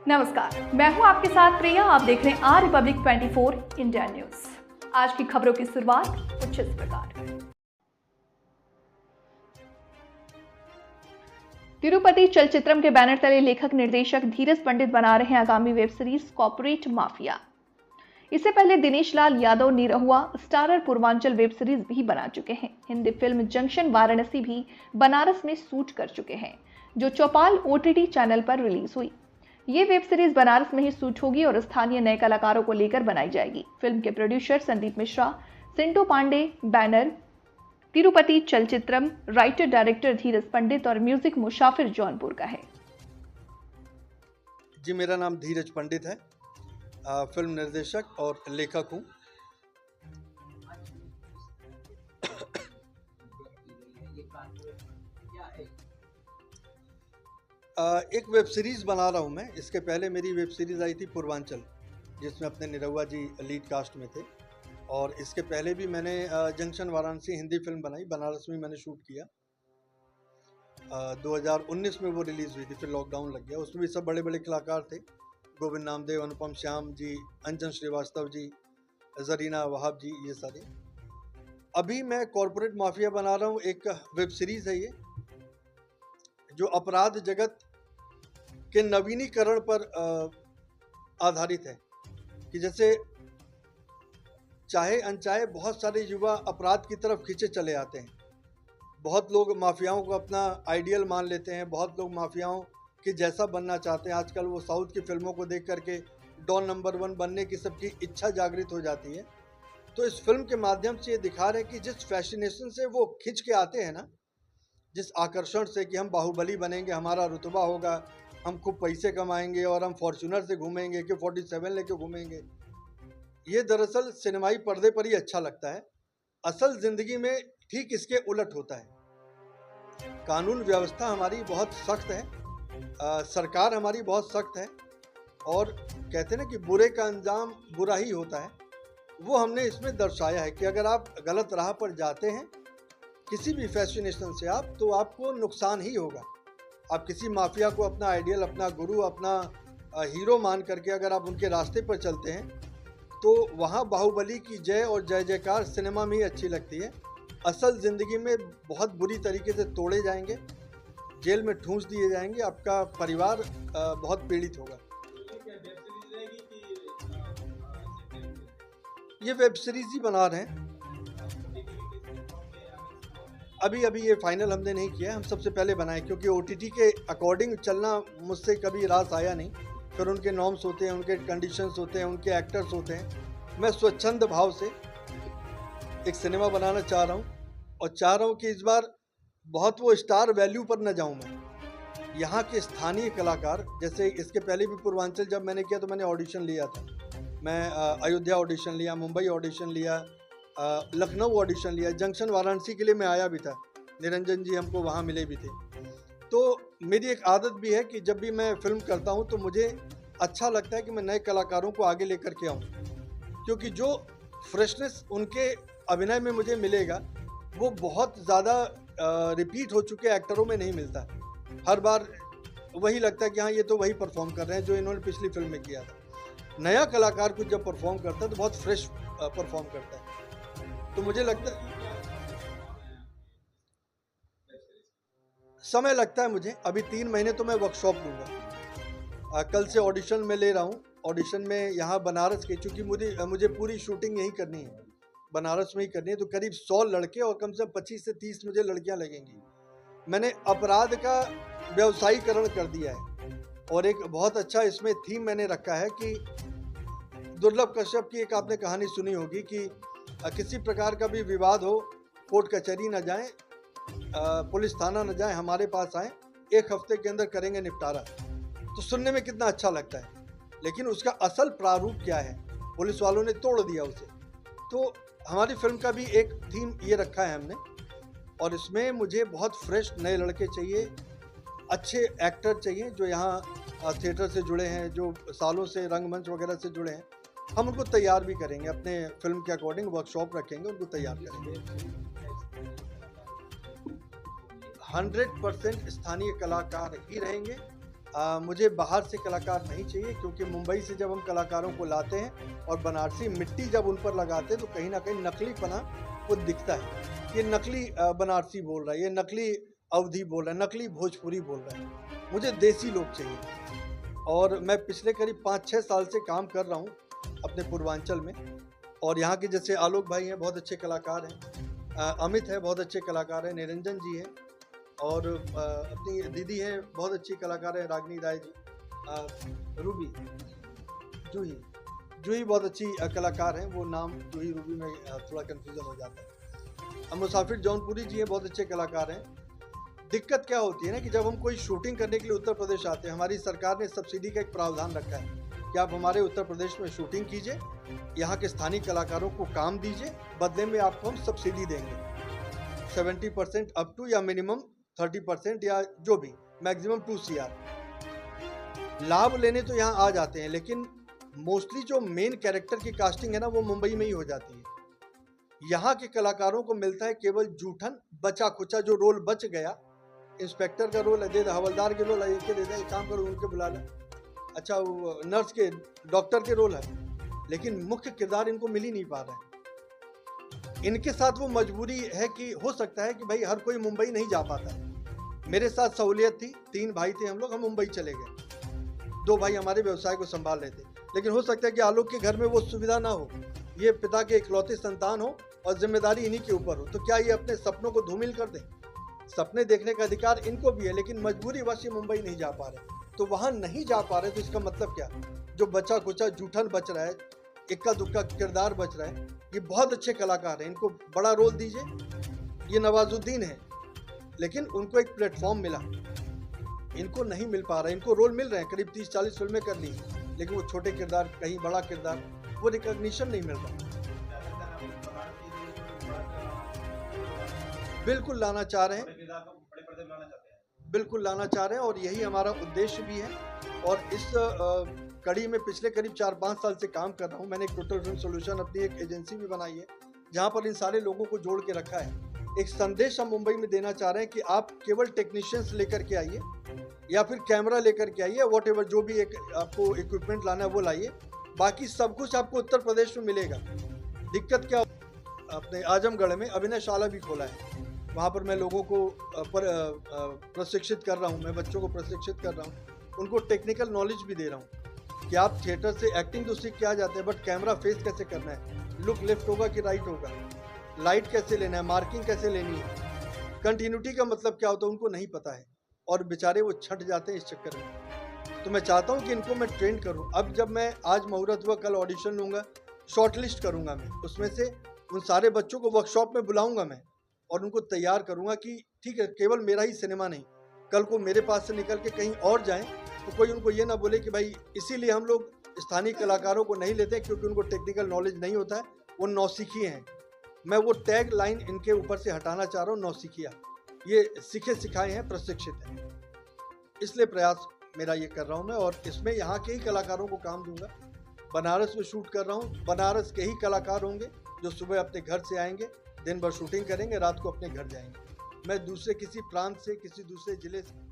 नमस्कार, मैं हूं आपके साथ प्रिया। आप देख रहे हैं आर रिपब्लिक 24 इंडिया न्यूज। आज की खबरों की शुरुआत कुछ इस प्रकार। तिरुपति चलचित्रम के बैनर तले लेखक निर्देशक धीरज पंडित बना रहे हैं आगामी वेब सीरीज कॉर्पोरेट माफिया। इससे पहले Dinesh Lal Yadav Nirahua starrer Purvanchal web series भी बना चुके हैं। हिंदी फिल्म जंक्शन वाराणसी भी बनारस में शूट कर चुके हैं, जो चौपाल OTT चैनल पर रिलीज हुई। ये वेब सीरीज बनारस में ही शूट होगी और स्थानीय नए कलाकारों को लेकर बनाई जाएगी। फिल्म के producer Sandeep Mishra, Sinto Pandey, banner Tirupati Chalchitram, writer director Dheeraj Pandit और म्यूजिक मुसाफिर जौनपुर का है। जी, मेरा नाम धीरज पंडित है। फिल्म निर्देशक और लेखक हूँ। एक वेब सीरीज़ बना रहा हूँ मैं। इसके पहले मेरी वेब सीरीज़ आई थी पूर्वांचल, जिसमें अपने निरहुआ जी लीड कास्ट में थे। और इसके पहले भी मैंने जंक्शन वाराणसी हिंदी फिल्म बनाई, बनारस में मैंने शूट किया। 2019 में वो रिलीज़ हुई थी, फिर लॉकडाउन लग गया। उसमें भी सब बड़े बड़े कलाकार थे, गोविंद नामदेव, अनुपम श्याम जी, अंजन श्रीवास्तव जी, जरीना वहाब जी, ये सारे। अभी मैं कॉर्पोरेट माफिया बना रहा हूँ। एक वेब सीरीज़ है ये, जो अपराध जगत के नवीनीकरण पर आधारित है। कि जैसे चाहे अनचाहे बहुत सारे युवा अपराध की तरफ खींचे चले आते हैं। बहुत लोग माफियाओं को अपना आइडियल मान लेते हैं, बहुत लोग माफियाओं के जैसा बनना चाहते हैं। आजकल वो साउथ की फिल्मों को देख करके डॉन नंबर 1 बनने की सबकी इच्छा जागृत हो जाती है। तो इस फिल्म के माध्यम से ये दिखा रहे हैं कि जिस फैसिनेशन से वो खिंच के आते हैं ना, जिस आकर्षण से कि हम बाहुबली बनेंगे, हमारा रुतबा होगा, हम खूब पैसे कमाएंगे और हम फॉर्च्यूनर से घूमेंगे कि 47 लेके घूमेंगे, ये दरअसल सिनेमाई पर्दे पर ही अच्छा लगता है। असल ज़िंदगी में ठीक इसके उलट होता है। कानून व्यवस्था हमारी बहुत सख्त है, सरकार हमारी बहुत सख्त है, और कहते हैं ना कि बुरे का अंजाम बुरा ही होता है। वो हमने इसमें दर्शाया है कि अगर आप गलत राह पर जाते हैं किसी भी फैसिनेशन से आप, तो आपको नुकसान ही होगा। आप किसी माफिया को अपना आइडियल, अपना गुरु, अपना हीरो मान करके अगर आप उनके रास्ते पर चलते हैं, तो वहाँ बाहुबली की जय और जय जयकार सिनेमा में ही अच्छी लगती है। असल ज़िंदगी में बहुत बुरी तरीके से तोड़े जाएंगे, जेल में ठूंस दिए जाएंगे, आपका परिवार बहुत पीड़ित होगा। ये वेब सीरीज ही बना रहे हैं। अभी ये फाइनल हमने नहीं किया, हम सबसे पहले बनाए, क्योंकि OTT के अकॉर्डिंग चलना मुझसे कभी रास आया नहीं। फिर उनके नॉर्म्स होते हैं, उनके कंडीशंस होते हैं, उनके एक्टर्स होते हैं। मैं स्वच्छंद भाव से एक सिनेमा बनाना चाह रहा हूँ, और चाह रहा हूँ कि इस बार बहुत वो स्टार वैल्यू पर न जाऊँ मैं। यहाँ के स्थानीय कलाकार, जैसे इसके पहले भी पूर्वांचल जब मैंने किया तो मैंने ऑडिशन लिया था। मैं अयोध्या ऑडिशन लिया, मुंबई ऑडिशन लिया, लखनऊ ऑडिशन लिया, जंक्शन वाराणसी के लिए मैं आया भी था, निरंजन जी हमको वहाँ मिले भी थे। तो मेरी एक आदत भी है कि जब भी मैं फिल्म करता हूँ तो मुझे अच्छा लगता है कि मैं नए कलाकारों को आगे लेकर के आऊँ, क्योंकि जो फ्रेशनेस उनके अभिनय में मुझे मिलेगा वो बहुत ज़्यादा रिपीट हो चुके एक्टरों में नहीं मिलता। हर बार वही लगता है कि हाँ, ये तो वही परफॉर्म कर रहे हैं जो इन्होंने पिछली फिल्म में किया था। नया कलाकार कुछ जब परफॉर्म करता है तो बहुत फ्रेश परफॉर्म करता है। तो मुझे लगता है समय लगता है मुझे। अभी 3 महीने तो मैं वर्कशॉप लूँगा। कल से ऑडिशन में ले रहा हूँ। ऑडिशन में यहाँ बनारस के, चूँकि मुझे पूरी शूटिंग यहीं करनी है, बनारस में ही करनी है, तो करीब 100 लड़के और कम से कम 25 से 30 मुझे लड़कियाँ लगेंगी। मैंने अपराध का व्यवसायीकरण कर दिया है, और एक बहुत अच्छा इसमें थीम मैंने रखा है कि दुर्लभ कश्यप की एक आपने कहानी सुनी होगी कि किसी प्रकार का भी विवाद हो, कोर्ट कचहरी न जाएं, पुलिस थाना न जाएं, हमारे पास आएं, 1 हफ्ते के अंदर करेंगे निपटारा। तो सुनने में कितना अच्छा लगता है, लेकिन उसका असल प्रारूप क्या है, पुलिस वालों ने तोड़ दिया उसे। तो हमारी फिल्म का भी एक थीम ये रखा है हमने, और इसमें मुझे बहुत फ्रेश नए लड़के चाहिए, अच्छे एक्टर चाहिए जो यहाँ थिएटर से जुड़े हैं, जो सालों से रंगमंच वगैरह से जुड़े हैं। हम उनको तैयार भी करेंगे, अपने फिल्म के अकॉर्डिंग वर्कशॉप रखेंगे, उनको तैयार करेंगे। 100% स्थानीय कलाकार ही रहेंगे, मुझे बाहर से कलाकार नहीं चाहिए, क्योंकि मुंबई से जब हम कलाकारों को लाते हैं और बनारसी मिट्टी जब उन पर लगाते हैं तो कहीं ना कहीं नकलीपना वो दिखता है। ये नकली बनारसी बोल रहा है, ये नकली अवधी बोल रहा है, नकली भोजपुरी बोल रहा है। मुझे देसी लोग चाहिए। और मैं पिछले करीब 5-6 साल से काम कर रहा हूँ अपने पूर्वांचल में, और यहाँ के जैसे आलोक भाई हैं, बहुत अच्छे कलाकार हैं, अमित है, बहुत अच्छे कलाकार हैं, निरंजन जी हैं, और अपनी दीदी है, बहुत अच्छी कलाकार है, रागनी राय जी, रूबी, जूही बहुत अच्छी कलाकार हैं। वो नाम जूही रूबी में थोड़ा कन्फ्यूज़न हो जाता है। अब मुसाफिर जौनपुरी जी हैं, बहुत अच्छे कलाकार हैं। दिक्कत क्या होती है ना कि जब हम कोई शूटिंग करने के लिए उत्तर प्रदेश आते हैं, हमारी सरकार ने सब्सिडी का एक प्रावधान रखा है कि आप हमारे उत्तर प्रदेश में शूटिंग कीजिए, यहाँ के स्थानीय कलाकारों को काम दीजिए, बदले में आपको हम सब्सिडी देंगे 70% अप टू, या मिनिमम 30%, या जो भी मैक्सिमम 2 CR। लाभ लेने तो यहाँ आ जाते हैं, लेकिन मोस्टली जो मेन कैरेक्टर की कास्टिंग है ना, वो मुंबई में ही हो जाती है। यहाँ के कलाकारों को मिलता है केवल जूठन बचा खुचा, जो रोल बच गया, इंस्पेक्टर का रोल है दे दे, हवलदार के रोल है एक दे दे, एक काम करो उनके बुला ले, अच्छा वो नर्स के, डॉक्टर के रोल है, लेकिन मुख्य किरदार इनको मिल ही नहीं पा रहा है। इनके साथ वो मजबूरी है कि हो सकता है कि भाई हर कोई मुंबई नहीं जा पाता है। मेरे साथ सहूलियत थी, 3 भाई थे हम लोग, हम मुंबई चले गए, 2 भाई हमारे व्यवसाय को संभाल रहे थे, लेकिन हो सकता है कि आलोक के घर में वो सुविधा ना हो, ये पिता के इकलौते संतान हो और जिम्मेदारी इन्हीं के ऊपर हो, तो क्या ये अपने सपनों को धूमिल कर दें? सपने देखने का अधिकार इनको भी है, लेकिन मजबूरी वश ये मुंबई नहीं जा पा रहे। तो वहाँ नहीं जा पा रहे तो इसका मतलब क्या? जो बचा कुचा जूठन बच रहा है, इक्का दुक्का किरदार बच रहा है, ये बहुत अच्छे कलाकार हैं, इनको बड़ा रोल दीजिए। ये नवाजुद्दीन है, लेकिन उनको एक प्लेटफॉर्म मिला, इनको नहीं मिल पा रहा है। इनको रोल मिल रहे हैं, करीब 30-40 फिल्में कर ली, लेकिन वो छोटे किरदार, कहीं बड़ा किरदार, वो रिकॉग्निशन नहीं मिल रहा। बिल्कुल लाना चाह रहे हैं, बिल्कुल लाना चाह रहे हैं, और यही हमारा उद्देश्य भी है। और इस कड़ी में पिछले करीब 4-5 साल से काम कर रहा हूँ। मैंने एक टोटल फिल्म सोल्यूशन अपनी एक एजेंसी भी बनाई है, जहाँ पर इन सारे लोगों को जोड़ के रखा है। एक संदेश हम मुंबई में देना चाह रहे हैं कि आप केवल टेक्नीशियंस लेकर के आइए, या फिर कैमरा लेकर के आइए, वॉट एवर जो भी एक आपको इक्विपमेंट लाना है वो लाइए, बाकी सब कुछ आपको उत्तर प्रदेश में मिलेगा। दिक्कत क्या, अपने आजमगढ़ में अभिनयशाला भी खोला है, वहाँ पर मैं लोगों को प्रशिक्षित कर रहा हूँ, मैं बच्चों को प्रशिक्षित कर रहा हूँ, उनको टेक्निकल नॉलेज भी दे रहा हूँ कि आप थिएटर से एक्टिंग तो सीख के आ जाते हैं, बट कैमरा फेस कैसे करना है, लुक लेफ्ट होगा कि राइट होगा, लाइट कैसे लेना है, मार्किंग कैसे लेनी है, कंटिन्यूटी का मतलब क्या होता है उनको नहीं पता है, और बेचारे वो छट जाते हैं इस चक्कर में। तो मैं चाहता हूँ कि इनको मैं ट्रेन करूँ। अब जब मैं आज मुहूर्त हुआ, कल ऑडिशन लूँगा, शॉर्ट लिस्ट करूँगा मैं, उसमें से उन सारे बच्चों को वर्कशॉप में बुलाऊँगा मैं, और उनको तैयार करूँगा कि ठीक है, केवल मेरा ही सिनेमा नहीं, कल को मेरे पास से निकल के कहीं और जाएं तो कोई उनको ये ना बोले कि भाई इसीलिए हम लोग स्थानीय कलाकारों को नहीं लेते क्योंकि उनको टेक्निकल नॉलेज नहीं होता है, वो नौसिखिए हैं। मैं वो टैग लाइन इनके ऊपर से हटाना चाह रहा हूँ, नौसिखिया, ये सीखे सिखाए हैं, प्रशिक्षित हैं, इसलिए प्रयास मेरा ये कर रहा हूँ मैं। और इसमें यहाँ के ही कलाकारों को काम दूंगा। बनारस में शूट कर रहा हूँ, बनारस के ही कलाकार होंगे जो सुबह अपने घर से आएंगे, दिन भर शूटिंग करेंगे, रात को अपने घर जाएंगे। मैं दूसरे किसी प्रांत से, किसी दूसरे जिले से